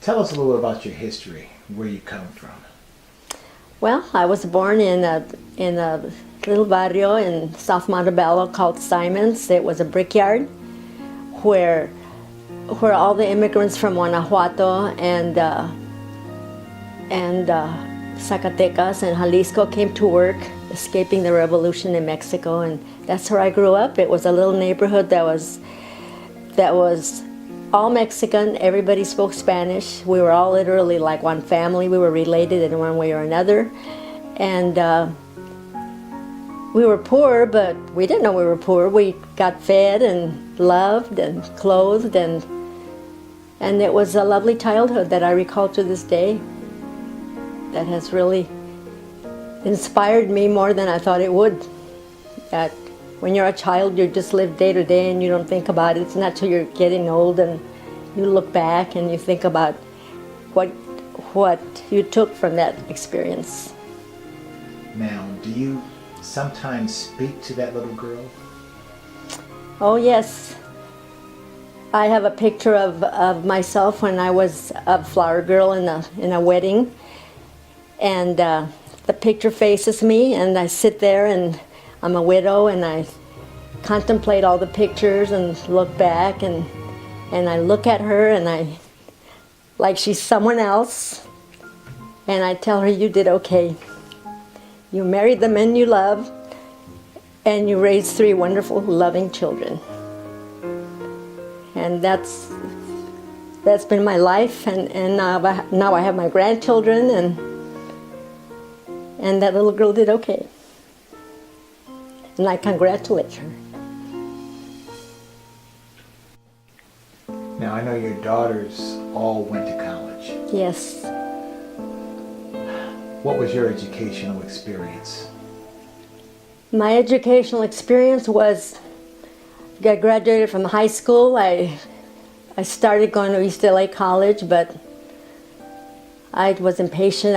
Tell us a little about your history, where you come from. Well, I was born in a little barrio in South Montebello called Simons. It was a brickyard where all the immigrants from Guanajuato and Zacatecas and Jalisco came to work, escaping the revolution in Mexico, and that's where I grew up. It was a little neighborhood that was all Mexican. Everybody spoke Spanish. We were all literally like one family. We were related in one way or another, and we were poor, but we didn't know we were poor. We got fed and loved and clothed, and it was a lovely childhood that I recall to this day. That has really inspired me more than I thought it would. That when you're a child, you just live day to day and you don't think about it. It's not till you're getting old and you look back and you think about what you took from that experience. Now, do you sometimes speak to that little girl? Oh yes. I have a picture of myself when I was a flower girl in a wedding. And the picture faces me, and I sit there, and I'm a widow, and I contemplate all the pictures and look back, and I look at her, and like she's someone else, and I tell her, you did okay. You married the men you love, and you raised 3 wonderful, loving children. And that's been my life, and now I have my grandchildren, and that little girl did okay. And I congratulate her. Now, I know your daughters all went to college. Yes. What was your educational experience? My educational experience was, I graduated from high school. I started going to East LA College, but I was impatient.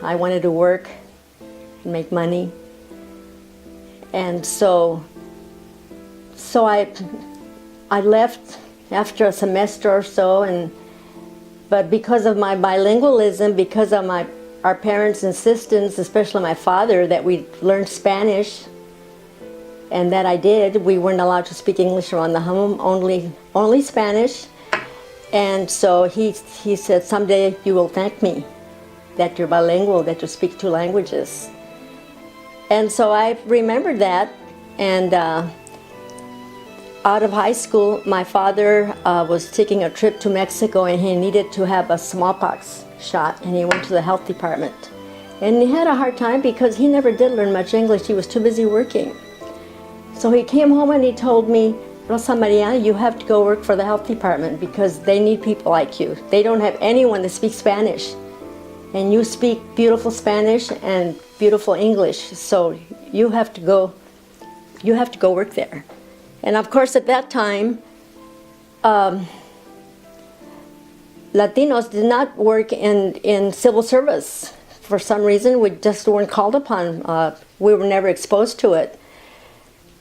I wanted to work and make money. And so I left after a semester or so, but because of my bilingualism, because of our parents' insistence, especially my father, that we learn Spanish, and that I did, we weren't allowed to speak English around the home, only Spanish. And so he said, someday you will thank me that you're bilingual, that you speak 2 languages. And so I remembered that, and out of high school, my father was taking a trip to Mexico, and he needed to have a smallpox shot, and he went to the health department. And he had a hard time because he never did learn much English. He was too busy working. So he came home and he told me, Rosa Maria, you have to go work for the health department because they need people like you. They don't have anyone that speaks Spanish. And you speak beautiful Spanish and beautiful English, so you have to go work there. And of course, at that time, Latinos did not work in civil service. For some reason, we just weren't called upon. We were never exposed to it.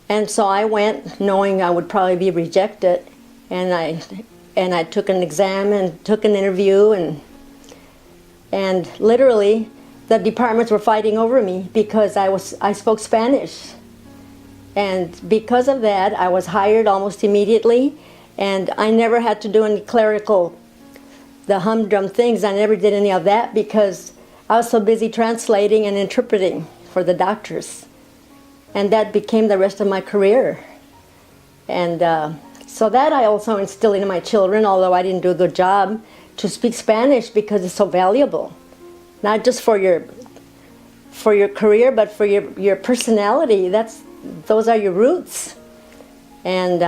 And so I went knowing I would probably be rejected, and I took an exam and took an interview, and literally the departments were fighting over me because I spoke Spanish. And because of that, I was hired almost immediately, and I never had to do any clerical, the humdrum things. I never did any of that because I was so busy translating and interpreting for the doctors. And that became the rest of my career. And so that I also instilled in my children, although I didn't do a good job, to speak Spanish because it's so valuable. Not just for your career, but for your personality. Those are your roots. And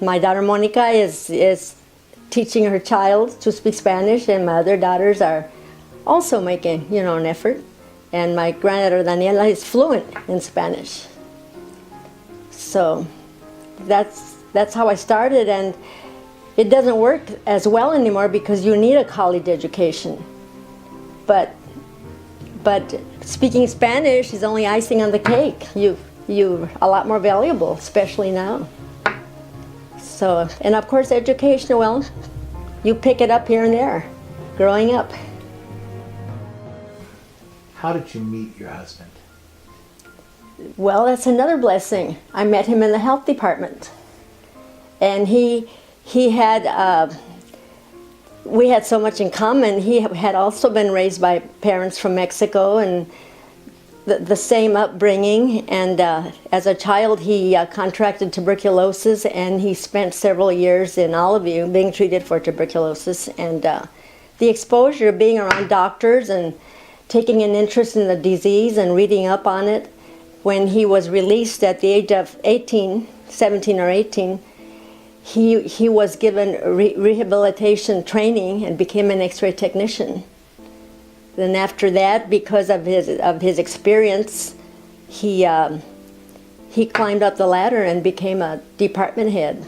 my daughter Monica is teaching her child to speak Spanish, and my other daughters are also making an effort. And my granddaughter Daniela is fluent in Spanish. So that's how I started, and it doesn't work as well anymore because you need a college education. But speaking Spanish is only icing on the cake. You're a lot more valuable, especially now. So, and of course education, well, you pick it up here and there, growing up. How did you meet your husband? Well, that's another blessing. I met him in the health department, and he had we had so much in common. He had also been raised by parents from Mexico and the same upbringing. And as a child, he contracted tuberculosis, and he spent several years in Olive being treated for tuberculosis. And the exposure of being around doctors and taking an interest in the disease and reading up on it. When he was released at the age of 17 or 18, he was given rehabilitation training and became an X-ray technician. Then after that, because of his experience, he climbed up the ladder and became a department head.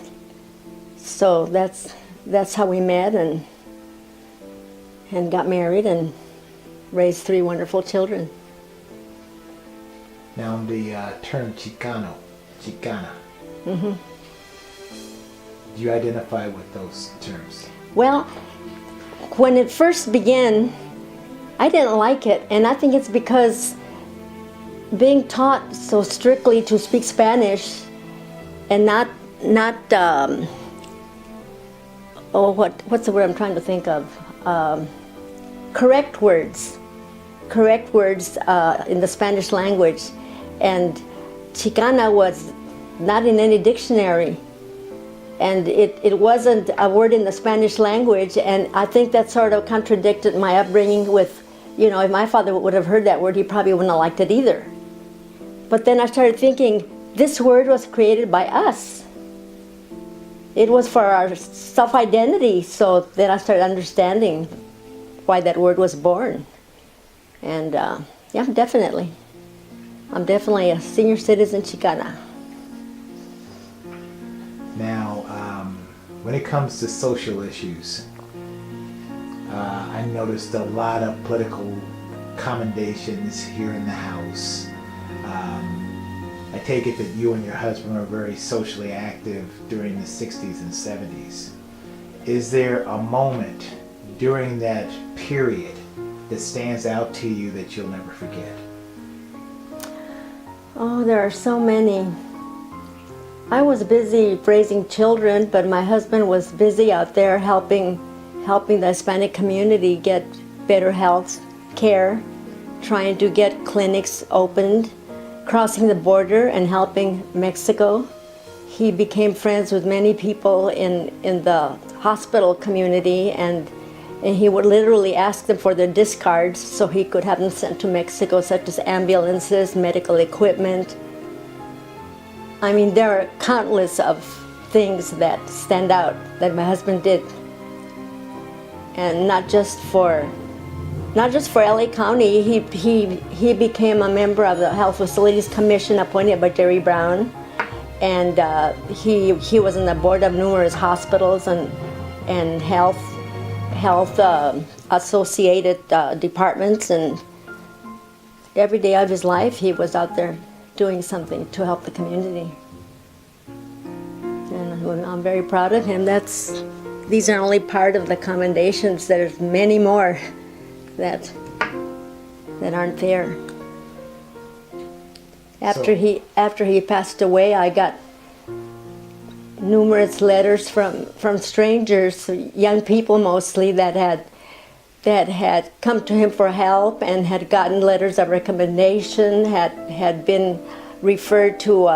So that's how we met and got married and raised 3 wonderful children. Now, the term Chicana, do you identify with those terms? Well, when it first began, I didn't like it, and I think it's because being taught so strictly to speak Spanish and not what's the word I'm trying to think of? Correct words in the Spanish language. And Chicana was not in any dictionary, and it wasn't a word in the Spanish language, and I think that sort of contradicted my upbringing with, if my father would have heard that word, he probably wouldn't have liked it either. But then I started thinking, this word was created by us. It was for our self-identity, so then I started understanding why that word was born. And yeah, definitely. I'm definitely a senior citizen Chicana. Now, when it comes to social issues, I noticed a lot of political commendations here in the house. I take it that you and your husband were very socially active during the 60s and 70s. Is there a moment during that period that stands out to you that you'll never forget? Oh, there are so many. I was busy raising children, but my husband was busy out there helping the Hispanic community get better health care, trying to get clinics opened, crossing the border and helping Mexico. He became friends with many people in the hospital community, and he would literally ask them for their discards so he could have them sent to Mexico, such as ambulances, medical equipment. I mean, there are countless of things that stand out that my husband did. And not just for LA County, he became a member of the Health Facilities Commission appointed by Jerry Brown. And he was on the board of numerous hospitals and health associated departments, and every day of his life he was out there doing something to help the community. And I'm very proud of him. These are only part of the commendations. There's many more that aren't there. After he passed away, I got numerous letters from strangers, young people mostly, that had come to him for help and had gotten letters of recommendation, had been referred to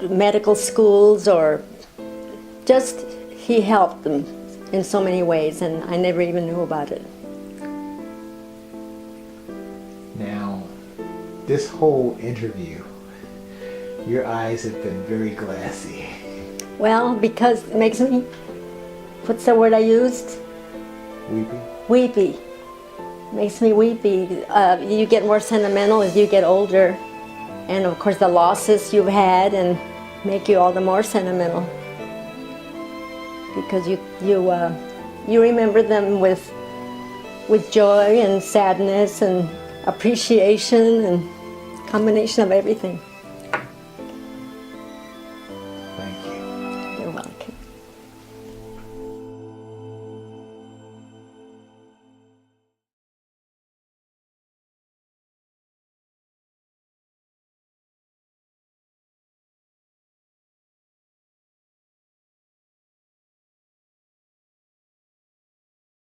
medical schools, or just he helped them in so many ways, and I never even knew about it. Now, this whole interview, your eyes have been very glassy. Well, because it makes me, what's the word I used? Weepy? Weepy. Makes me weepy. You get more sentimental as you get older. And of course the losses you've had and make you all the more sentimental. Because you remember them with joy and sadness and appreciation and combination of everything.